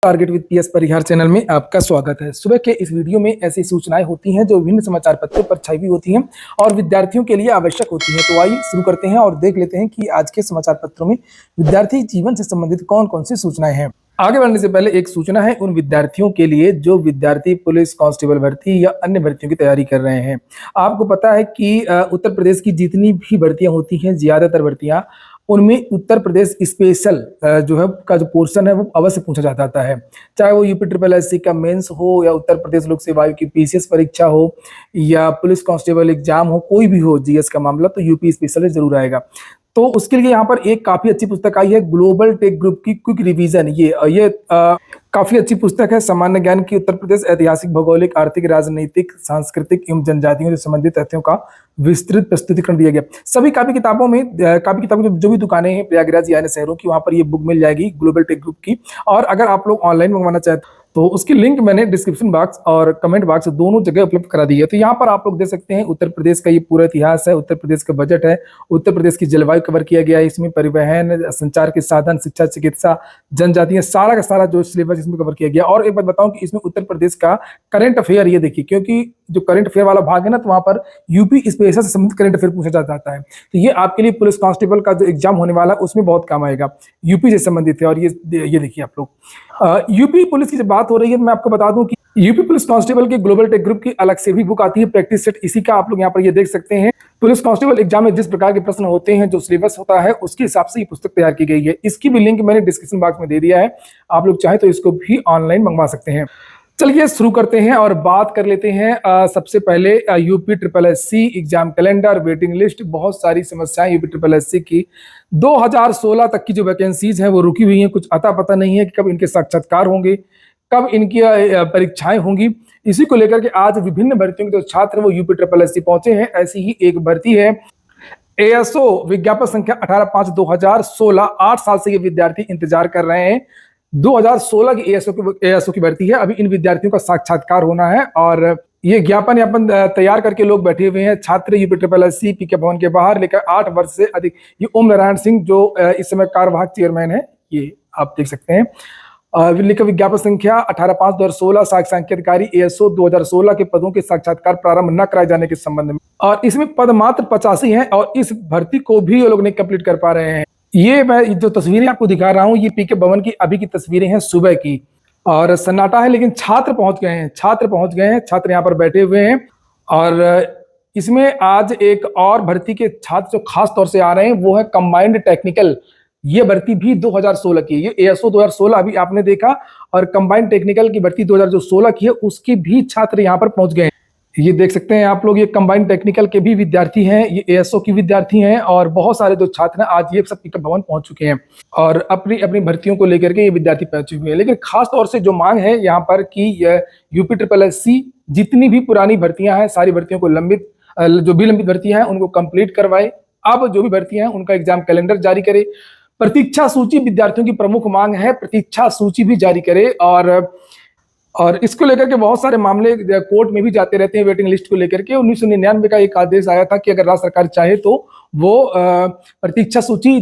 Target with PS Parihar channel में आपका स्वागत है। सुबह के इस वीडियो में ऐसी सूचनाएं होती हैं जो विभिन्न समाचार पत्रों पर छाई हुई होती हैं और विद्यार्थियों के लिए आवश्यक होती हैं। तो आइए शुरू करते हैं और देख लेते हैं कि आज के समाचार पत्रों में विद्यार्थी जीवन से संबंधित कौन कौन सी सूचनाएं हैं। आगे बढ़ने से पहले एक सूचना है उन विद्यार्थियों के लिए जो विद्यार्थी पुलिस कांस्टेबल भर्ती या अन्य भर्तियों की तैयारी कर रहे हैं। आपको पता है कि उत्तर प्रदेश की जितनी भी भर्तियां होती हैं, ज्यादातर भर्तियां उनमें उत्तर प्रदेश स्पेशल जो है का जो पोर्शन है वो अवश्य पूछा जाता है। चाहे वो यूपी ट्रिपल एससी का मेंस हो या उत्तर प्रदेश लोक सेवा आयोग की पीसीएस परीक्षा हो या पुलिस कांस्टेबल एग्जाम हो, कोई भी हो जीएस का मामला, तो यूपी स्पेशल जरूर आएगा। तो उसके लिए यहाँ पर एक काफी अच्छी पुस्तक आई है, ग्लोबल टेक ग्रुप की क्विक रिवीजन। ये काफी अच्छी पुस्तक है। सामान्य ज्ञान की उत्तर प्रदेश ऐतिहासिक, भौगोलिक, आर्थिक, राजनीतिक, सांस्कृतिक एवं जनजातियों से संबंधित तथ्यों का विस्तृत प्रस्तुतिकरण दिया गया। सभी कापी किताबों जो भी दुकानें हैं प्रयागराज या अन्य शहरों की, वहां पर ये बुक मिल जाएगी ग्लोबल टेक ग्रुप की। और अगर आप लोग ऑनलाइन मंगवाना चाहते हैं तो उसकी लिंक मैंने डिस्क्रिप्शन बॉक्स और कमेंट बॉक्स दोनों जगह उपलब्ध करा दी है। तो यहाँ पर आप लोग देख सकते हैं उत्तर प्रदेश का ये पूरा इतिहास है, उत्तर प्रदेश का बजट है, उत्तर प्रदेश की जलवायु कवर किया गया है, इसमें परिवहन, संचार के साधन, शिक्षा, चिकित्सा, जनजातियां, सारा का सारा जो सिलेबस इसमें कवर किया गया। और एक बात बताऊं कि इसमें उत्तर प्रदेश का करंट अफेयर, ये देखिए, क्योंकि जो करंट अफेयर वाला भाग है ना, तो वहां पर यूपी स्पेशल से संबंधित करंट अफेयर पूछा जाता है। तो ये आपके लिए पुलिस कांस्टेबल का जो एग्जाम होने वाला है उसमें बहुत काम आएगा, यूपी से संबंधित है। और ये देखिए आप लोग, यूपी पुलिस की जब बात हो रही है, मैं आपको बता दूं कि यूपी पुलिस कांस्टेबल के ग्लोबल टेक ग्रुप की अलग से भी बुक आती है, प्रैक्टिस सेट। इसी का आप लोग यहाँ पर ये देख सकते हैं। पुलिस कांस्टेबल एग्जाम में जिस प्रकार के प्रश्न होते हैं, जो सिलेबस होता है, उसके हिसाब से ये पुस्तक तैयार की गई है। इसकी भी लिंक मैंने डिस्क्रिप्शन बॉक्स में दे दिया है, आप लोग चाहें तो इसको भी ऑनलाइन मंगवा सकते हैं। चलिए शुरू करते हैं और बात कर लेते हैं सबसे पहले UP triple SC exam calendar, waiting list. बहुत सारी समस्याएं यूपी ट्रिपल एससी की 2016 तक की जो वैकेंसीज हैं वो रुकी हुई हैं। कुछ अता पता नहीं है कि कब इनके साक्षात्कार होंगे, कब इनकी परीक्षाएं होंगी। इसी को लेकर के आज विभिन्न भर्तियों के जो छात्र वो यूपी ट्रिपल एससी पहुंचे हैं। ऐसी ही एक भर्ती है एएसओ विज्ञापन संख्या 18/5/2016। 8 साल से ये विद्यार्थी इंतजार कर रहे हैं। 2016 की एएसओ की भर्ती है। अभी इन विद्यार्थियों का साक्षात्कार होना है और ये ज्ञापन तैयार करके लोग बैठे हुए हैं। छात्र यूपी ट्रिपल एससी पीके भवन के बाहर लेकर 8 वर्ष से अधिक। ये ओम नारायण सिंह जो इस समय कार्यवाहक चेयरमैन है, ये आप देख सकते हैं। लिखा विज्ञापन संख्या 18/5/2016, साक्षांकीय अधिकारी एएसओ 2016 के पदों के साक्षात्कार प्रारंभ न कराए जाने के संबंध में। और इसमें पद मात्र 85 हैं और इस भर्ती को भी ये लोग नहीं कंप्लीट कर पा रहे हैं। ये मैं जो तस्वीरें आपको दिखा रहा हूँ, ये पीके भवन की अभी की तस्वीरें हैं सुबह की। और सन्नाटा है, लेकिन छात्र पहुंच गए हैं, छात्र यहाँ पर बैठे हुए हैं। और इसमें आज एक और भर्ती के छात्र जो खास तौर से आ रहे हैं वो है कंबाइंड टेक्निकल। ये भर्ती भी 2016 की है। ये एएसओ 2016 अभी आपने देखा, और कंबाइंड टेक्निकल की भर्ती 2016 की है, उसके भी छात्र यहाँ पर पहुंच गए हैं। ये देख सकते हैं आप लोग, ये कंबाइंड टेक्निकल के भी विद्यार्थी हैं, ये एएसओ की विद्यार्थी हैं और बहुत सारे जो छात्र हैं आज ये सब पीके भवन पहुंच चुके हैं और अपनी अपनी भर्तियों को लेकर के ये विद्यार्थी पहुंचे हुए हैं। लेकिन खास तौर से जो मांग है यहाँ पर कि यूपी ट्रिपल एससी जितनी भी पुरानी भर्तियां हैं, सारी भर्तियों को जो भी लंबित भर्तियां हैं उनको कंप्लीट करवाए। अब जो भी भर्तियां हैं उनका एग्जाम कैलेंडर जारी करे। प्रतीक्षा सूची विद्यार्थियों की प्रमुख मांग है, प्रतीक्षा सूची भी जारी करे। और इसको लेकर के बहुत सारे मामले कोर्ट में भी जाते रहते हैं वेटिंग लिस्ट को लेकर के। 1999 का एक आदेश आया था कि अगर राज्य सरकार चाहे तो वो प्रतीक्षा सूची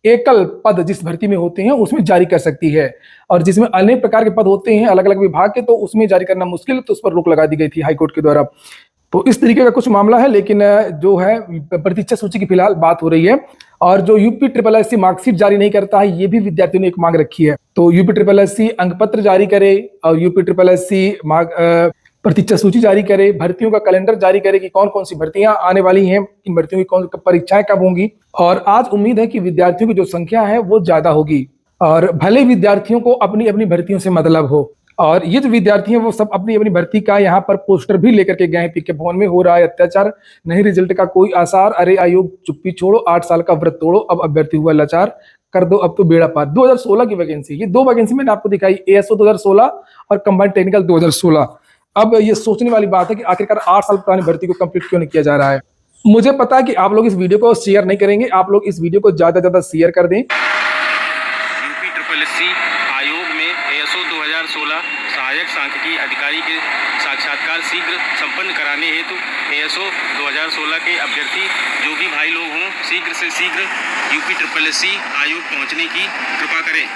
एकल पद जिस भर्ती में होते हैं उसमें जारी कर सकती है, और जिसमें अनेक प्रकार के पद होते हैं अलग अलग विभाग के, तो उसमें जारी करना मुश्किल, तो उस पर रोक लगा दी गई थी हाईकोर्ट के द्वारा। तो इस तरीके का कुछ मामला है, लेकिन जो है प्रतीक्षा सूची की फिलहाल बात हो रही है। और जो यूपी ट्रिपल एससी मार्कशीट जारी नहीं करता है, ये भी विद्यार्थियों ने एक मांग रखी है। तो यूपी ट्रिपल एससी अंक पत्र जारी करे और यूपी ट्रिपल एससी प्रतीक्षा सूची जारी करे, भर्तियों का कैलेंडर जारी करे कि कौन कौन सी भर्तियां आने वाली हैं, इन भर्तियों की कौन परीक्षाएं कब होंगी। और आज उम्मीद है कि विद्यार्थियों की जो संख्या है वो ज्यादा होगी, और भले विद्यार्थियों को अपनी अपनी भर्तियों से मतलब हो। और ये जो विद्यार्थी हैं वो सब अपनी अपनी भर्ती का यहाँ पर पोस्टर भी लेकर के गए हैं। पीके भवन में हो रहा है अत्याचार, नहीं रिजल्ट का कोई आसार, अरे आयोग चुप्पी छोड़ो, 8 साल का व्रत तोड़ो, अब अभ्यर्थी हुआ लाचार, कर दो अब तो बेड़ा पार। 2016 की वैकेंसी, ये 2 वैकेंसी मैंने आपको दिखाई, एएसओ 2016 और कंबाइंड टेक्निकल 2016। अब ये सोचने वाली बात है कि आखिरकार 8 साल पुरानी भर्ती को कंप्लीट क्यों नहीं किया जा रहा है। मुझे पता है कि आप लोग इस वीडियो को शेयर नहीं करेंगे, आप लोग इस वीडियो को ज्यादा से ज्यादा शेयर कर दें। यूपी ट्रिपल एससी आयोग में एएसओ 2016 सहायक सांख्यिकी अधिकारी के साक्षात्कार शीघ्र संपन्न कराने हेतु एएसओ 2016 के अभ्यर्थी जो भी भाई लोग हों शीघ्र से शीघ्र यूपी ट्रिपल एससी आयोग पहुंचने की कृपा करें।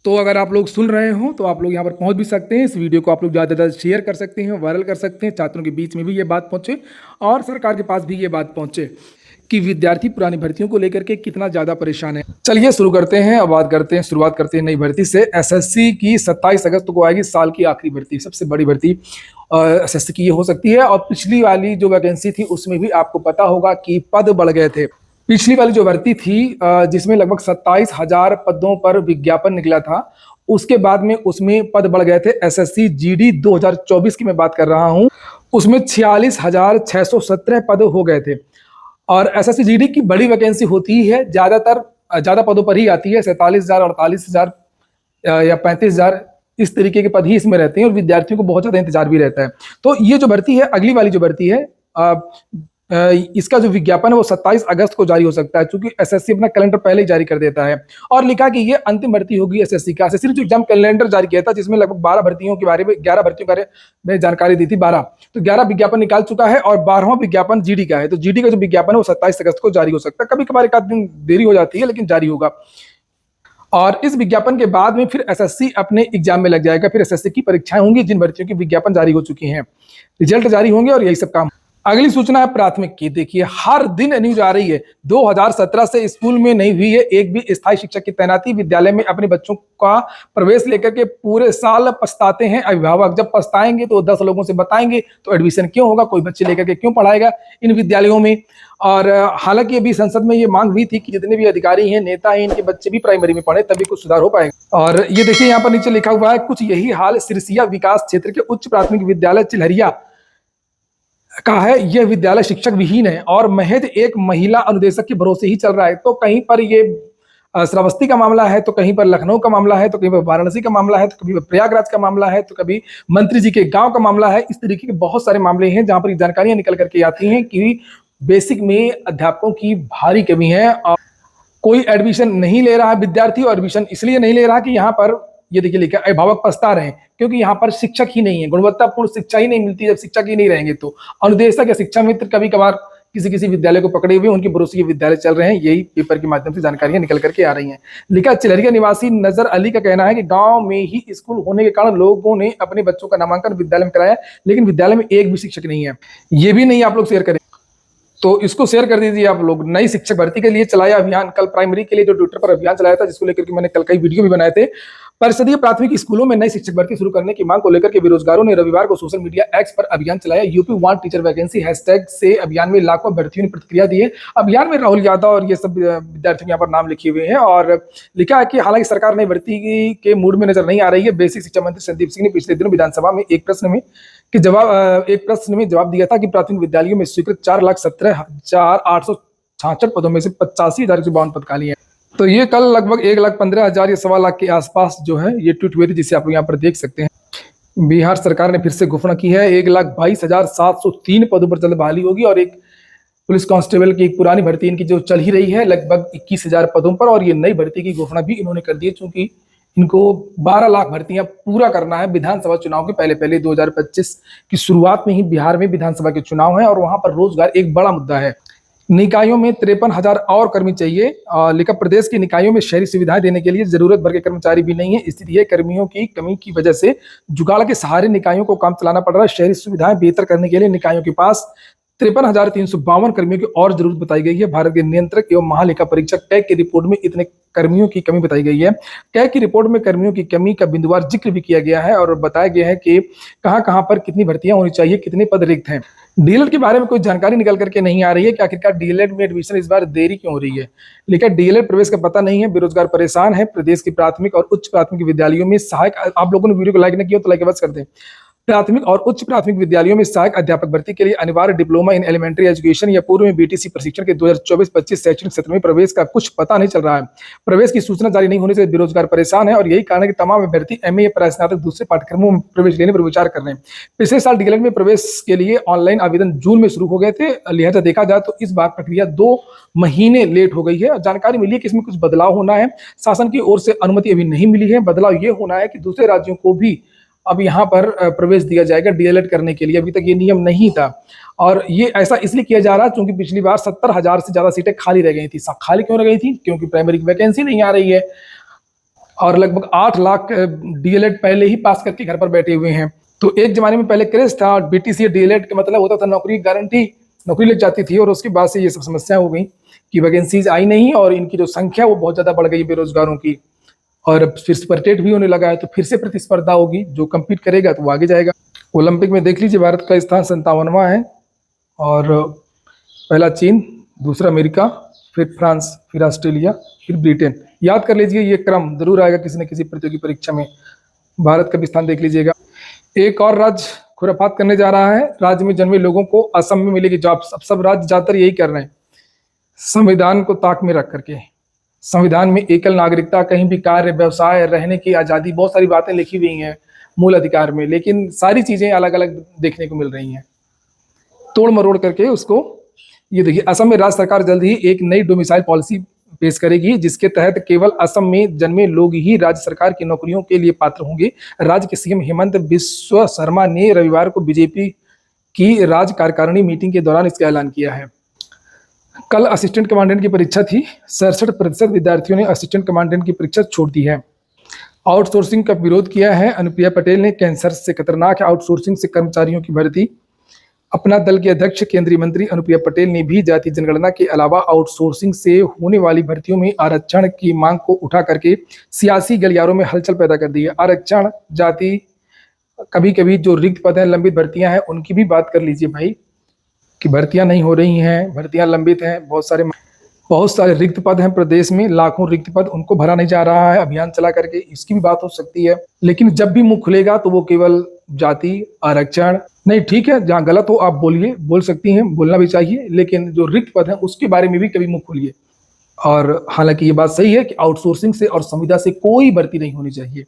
तो अगर आप लोग सुन रहे हो तो आप लोग यहाँ पर पहुँच भी सकते हैं। इस वीडियो को आप लोग ज़्यादा से ज़्यादा शेयर कर सकते हैं, वायरल कर सकते हैं, छात्रों के बीच में भी ये बात पहुँचे और सरकार के पास भी ये बात पहुँचे कि विद्यार्थी पुरानी भर्तियों को लेकर के कितना ज़्यादा परेशान है। चलिए शुरू करते हैं। अब शुरुआत करते हैं नई भर्ती से। एसएससी की 27 अगस्त को आएगी साल की आखिरी भर्ती, सबसे बड़ी भर्ती एसएससी की ये हो सकती है। और पिछली वाली जो वैकेंसी थी उसमें भी आपको पता होगा कि पद बढ़ गए थे। पिछली वाली जो भर्ती थी जिसमें लगभग 27,000 पदों पर विज्ञापन निकला था, उसके बाद में उसमें पद बढ़ गए थे। एसएससी जीडी 2024 की मैं बात कर रहा हूं, उसमें 46,617 पद हो गए थे। और एसएससी जीडी की बड़ी वैकेंसी होती है, ज्यादा पदों पर ही आती है। 47,000, 48,000 या 35,000 इस तरीके के पद ही इसमें रहते हैं और विद्यार्थियों को बहुत ज्यादा इंतजार भी रहता है। तो ये जो भर्ती है, अगली वाली जो भर्ती है, इसका जो विज्ञापन है वो 27 अगस्त को जारी हो सकता है, क्योंकि एसएससी अपना कैलेंडर पहले ही जारी कर देता है। और लिखा कि ये अंतिम भर्ती होगी एसएससी का। एसएससी ने जो एग्जाम कैलेंडर जारी किया था, जिसमें लगभग 12 भर्तियों के बारे में 11 भर्तियों के बारे में जानकारी दी थी, 12 तो 11 विज्ञापन निकाल चुका है और 12वां विज्ञापन जीडी का है। तो जीडी का जो विज्ञापन है वो 27 अगस्त को जारी हो सकता है। कभी कभार एक आध दिन देरी हो जाती है, लेकिन जारी होगा। और इस विज्ञापन के बाद में फिर एसएससी अपने एग्जाम में लग जाएगा। फिर एसएससी की परीक्षाएं होंगी जिन भर्तियों के विज्ञापन जारी हो चुकी हैं, रिजल्ट जारी होंगे और यही सब काम। अगली सूचना है प्राथमिक की। देखिए, हर दिन न्यूज आ रही है, 2017 से स्कूल में नहीं हुई है एक भी स्थायी शिक्षक की तैनाती। विद्यालय में अपने बच्चों का प्रवेश लेकर के पूरे साल पछताते हैं अभिभावक। जब पछताएंगे तो 10 लोगों से बताएंगे तो एडमिशन क्यों होगा, कोई बच्चे लेकर के क्यों पढ़ाएगा इन विद्यालयों में। और हालांकि अभी संसद में ये मांग हुई थी कि जितने भी अधिकारी हैं, नेता हैं, इनके बच्चे भी प्राइमरी में पढ़े, तभी कुछ सुधार हो पाएगा। और ये देखिए यहाँ पर नीचे लिखा हुआ है, कुछ यही हाल सिरसिया विकास क्षेत्र के उच्च प्राथमिक विद्यालय चिल्हरिया का है। यह विद्यालय शिक्षक विहीन है और महज एक महिला अनुदेशक के भरोसे ही चल रहा है। तो कहीं पर ये श्रावस्ती का मामला है, तो कहीं पर लखनऊ का मामला है, तो कहीं पर वाराणसी का मामला है, तो कभी प्रयागराज का मामला है, तो कभी मंत्री जी के गांव का मामला है। इस तरीके के बहुत सारे मामले हैं जहां पर जानकारियां निकल करके आती हैं कि बेसिक में अध्यापकों की भारी कमी है और कोई एडमिशन नहीं ले रहा है विद्यार्थी। और एडमिशन इसलिए नहीं ले रहा कि यहाँ पर ये देखिए लिखा, अभिभावक पछता रहे हैं क्योंकि यहाँ पर शिक्षक ही नहीं है, गुणवत्तापूर्ण शिक्षा ही नहीं मिलती। जब शिक्षक ही नहीं रहेंगे तो अनुदेशक या शिक्षा मित्र कभी कभार किसी विद्यालय को पकड़े हुए उनके भरोसे के विद्यालय चल रहे हैं। यही पेपर के माध्यम से जानकारियां निकल करके आ रही हैं। लिखा, चिल्हरिया निवासी नजर अली का कहना है कि गांव में ही स्कूल होने के कारण लोगों ने अपने बच्चों का नामांकन विद्यालय में कराया, लेकिन विद्यालय में एक भी शिक्षक नहीं है। ये भी नहीं आप लोग शेयर करें तो इसको शेयर कर दीजिए आप लोग। नई शिक्षक भर्ती के लिए चलाया अभियान। कल प्राइमरी के लिए जो ट्विटर पर अभियान चलाया था, जिसको लेकर के मैंने कल कई वीडियो भी बनाए थे। परिषदीय प्राथमिक स्कूलों में नई शिक्षक भर्ती शुरू करने की मांग को लेकर के बेरोजगारों ने रविवार को सोशल मीडिया एक्स पर अभियान चलाया। UP want teacher vacancy hashtag से अभियान में लाखों अभ्यर्थियों ने प्रतिक्रिया दी है। अभियान में राहुल यादव और ये सब विद्यार्थी यहाँ पर नाम लिखे हुए हैं। और लिखा है कि हालांकि सरकार नई भर्ती के मूड में नजर नहीं आ रही है। बेसिक शिक्षा मंत्री संदीप सिंह ने पिछले दिनों विधानसभा में एक प्रश्न में जवाब दिया था कि प्राथमिक विद्यालयों में स्वीकृत 4,17,866 पदों में से 85,152 पद खाली हैं। तो ये कल लगभग 1,15,000 या 1.25 के आसपास जो है ये ट्वीट हुए थे, जिसे आप यहाँ पर देख सकते हैं। बिहार सरकार ने फिर से घोषणा की है 1,22,703 पदों पर जल्द बहाली होगी। और एक पुलिस कांस्टेबल की एक पुरानी भर्ती इनकी जो चल ही रही है लगभग 21,000 पदों पर, और ये नई भर्ती की घोषणा भी इन्होंने कर दी है, क्योंकि इनको 12 लाख भर्तियां पूरा करना है विधानसभा चुनाव के पहले 2025 की शुरुआत में ही बिहार में विधानसभा के चुनाव है और वहां पर रोजगार एक बड़ा मुद्दा है। निकायों में 53,000 और कर्मी चाहिए। लेकिन प्रदेश के निकायों में शहरी सुविधाएं देने के लिए जरूरत भर के कर्मचारी भी नहीं है। स्थिति है, कर्मियों की कमी की वजह से जुगाड़ के सहारे निकायों को काम चलाना पड़ रहा है। शहरी सुविधाएं बेहतर करने के लिए निकायों के पास 53,352 कर्मियों की और जरूरत बताई गई है। भारत के नियंत्रक एवं महालेखा परीक्षक कैग की रिपोर्ट में इतने कर्मियों की कमी बताई गई है। कैग की रिपोर्ट में कर्मियों की कमी का बिंदुवार जिक्र भी किया गया है और बताया गया है कि कहां पर कितनी भर्तियां होनी चाहिए, कितने पद रिक्त हैं। डीएलएड के बारे में कोई जानकारी निकल करके नहीं आ रही है कि आखिरकार डीएलएड में एडमिशन इस बार देरी क्यों हो रही है। लेकिन डीएलएड प्रवेश का पता नहीं है। बेरोजगार परेशान है। प्रदेश की प्राथमिक और उच्च प्राथमिक विद्यालयों में सहायक, आप लोगों ने वीडियो को लाइक नहीं किया तो लाइक बस कर दें। प्राथमिक और उच्च प्राथमिक विद्यालयों में सहायक अध्यापक भर्ती के लिए अनिवार्य डिप्लोमा इन एलिमेंट्री एजुकेशन या पूर्व में बीटीसी प्रशिक्षण के 2024-25 शैक्षणिक सत्र में प्रवेश का कुछ पता नहीं चल रहा है। प्रवेश की सूचना जारी नहीं होने से बेरोजगार परेशान है और यही कारण है कि तमाम अभ्यर्थी एमए या स्नातक दूसरे पाठ्यक्रमों में प्रवेश लेने पर विचार कर रहे हैं। पिछले साल डीएलएड में प्रवेश के लिए ऑनलाइन आवेदन जून में शुरू हो गए थे। लिहाजा देखा जाए तो इस बार प्रक्रिया 2 महीने लेट हो गई है। जानकारी मिली है कि इसमें कुछ बदलाव होना है। शासन की ओर से अनुमति अभी नहीं मिली है। बदलाव ये होना है कि दूसरे राज्यों को भी अब यहाँ पर प्रवेश दिया जाएगा डीएलएड करने के लिए। अभी तक ये नियम नहीं था और ये ऐसा इसलिए किया जा रहा है क्योंकि पिछली बार 70,000 से ज्यादा सीटें खाली रह गई थी। खाली क्यों रह गई थी? क्योंकि प्राइमरी की वैकेंसी नहीं आ रही है। और लगभग 8 लाख डीएलएड पहले ही पास करके घर पर बैठे हुए हैं। तो एक जमाने में पहले क्रेज था, बीटीसी डीएलएड का मतलब होता था नौकरी की गारंटी, नौकरी लग जाती थी, और उसके बाद से ये सब समस्या हो गई कि वैकेंसीज आई नहीं और इनकी जो संख्या वो बहुत ज़्यादा बढ़ गई बेरोजगारों की, और फिर सुपरटेट भी होने लगा है, तो फिर से प्रतिस्पर्धा होगी, जो कम्पीट करेगा तो वो आगे जाएगा। ओलंपिक में देख लीजिए भारत का स्थान 57वां है, और पहला चीन, दूसरा अमेरिका, फिर फ्रांस, फिर ऑस्ट्रेलिया, फिर ब्रिटेन। याद कर लीजिए, ये क्रम जरूर आएगा किसी न किसी प्रतियोगी परीक्षा में। भारत का भी स्थान देख लीजिएगा। एक और राज्य खुराफात करने जा रहा है, राज्य में जन्मे लोगों को असम में मिलेगी जॉब्स। अब सब राज्य ज्यादातर यही कर रहे हैं, संविधान को ताक में रख करके। संविधान में एकल नागरिकता, कहीं भी कार्य, व्यवसाय, रहने की आज़ादी, बहुत सारी बातें लिखी हुई हैं मूल अधिकार में, लेकिन सारी चीज़ें अलग अलग देखने को मिल रही हैं, तोड़ मरोड़ करके उसको। ये देखिए, असम में राज्य सरकार जल्द ही एक नई डोमिसाइल पॉलिसी पेश करेगी, जिसके तहत केवल असम में जन्मे लोग ही राज्य सरकार की नौकरियों के लिए पात्र होंगे। राज्य के सीएम हेमंत बिस्वा शर्मा ने रविवार को बीजेपी की राज्य कार्यकारिणी मीटिंग के दौरान इसका ऐलान किया है। कल असिस्टेंट कमांडेंट की परीक्षा थी, 67% विद्यार्थियों ने असिस्टेंट कमांडेंट की परीक्षा छोड़ दी है। आउटसोर्सिंग का विरोध किया है अनुप्रिया पटेल ने। कैंसर से खतरनाक है आउटसोर्सिंग से कर्मचारियों की भर्ती। अपना दल के अध्यक्ष केंद्रीय मंत्री अनुप्रिया पटेल ने भी जाति जनगणना के अलावा आउटसोर्सिंग से होने वाली भर्तियों में आरक्षण की मांग को उठा करके सियासी गलियारों में हलचल पैदा कर दी है। आरक्षण, जाति, कभी कभी जो रिक्त पद हैं, लंबित भर्तियां हैं, उनकी भी बात कर लीजिए भाई, कि भर्तियां नहीं हो रही हैं, भर्तियां लंबित हैं, बहुत सारे रिक्त पद हैं प्रदेश में, लाखों रिक्त पद, उनको भरा नहीं जा रहा है अभियान चला करके, इसकी भी बात हो सकती है। लेकिन जब भी मुंह खुलेगा तो वो केवल जाति, आरक्षण नहीं। ठीक है, जहाँ गलत हो आप बोलिए, बोल सकती हैं, बोलना भी चाहिए, लेकिन जो रिक्त पद है उसके बारे में भी कभी मुंह खोलिए। और हालांकि ये बात सही है कि आउटसोर्सिंग से और संविदा से कोई भर्ती नहीं होनी चाहिए।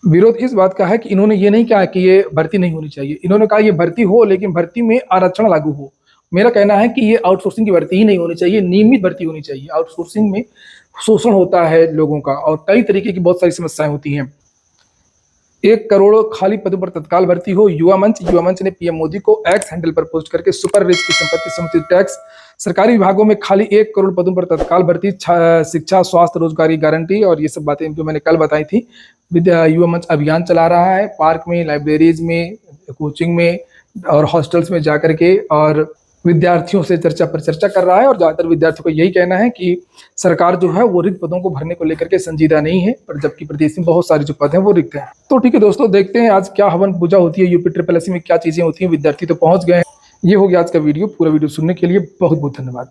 विरोध इस बात का है कि इन्होंने ये नहीं कहा कि ये भर्ती नहीं होनी चाहिए, इन्होंने कहा ये भर्ती हो, लेकिन भर्ती में आरक्षण लागू हो। मेरा कहना है कि ये आउटसोर्सिंग की भर्ती ही नहीं होनी चाहिए, नियमित भर्ती होनी चाहिए। आउटसोर्सिंग में शोषण होता है लोगों का, और कई तरीके की बहुत सारी समस्याएं होती हैं। 1 करोड़ खाली पदों पर तत्काल भर्ती हो। युवा मंच ने पीएम मोदी को एक्स हैंडल पर पोस्ट करके सुपर रिच की संपत्ति समुचित टैक्स, सरकारी विभागों में खाली 1 करोड़ पदों पर तत्काल भर्ती, शिक्षा, स्वास्थ्य, रोजगारी गारंटी, और ये सब बातें जो मैंने कल बताई थी। युवा मंच अभियान चला रहा है, पार्क में, लाइब्रेरीज में, कोचिंग में और हॉस्टल्स में जाकर के, और विद्यार्थियों से चर्चा पर चर्चा कर रहा है। और ज्यादातर विद्यार्थियों को यही कहना है कि सरकार जो है वो रिक्त पदों को भरने को लेकर के संजीदा नहीं है, पर जबकि प्रदेश में बहुत सारे जो पद हैं वो रिक्त हैं। तो ठीक है दोस्तों, देखते हैं आज क्या हवन पूजा होती है, यूपी SSSC में क्या चीजें होती हैं। विद्यार्थी तो पहुंच गए हैं। ये हो गया आज का वीडियो। पूरा वीडियो सुनने के लिए बहुत बहुत धन्यवाद।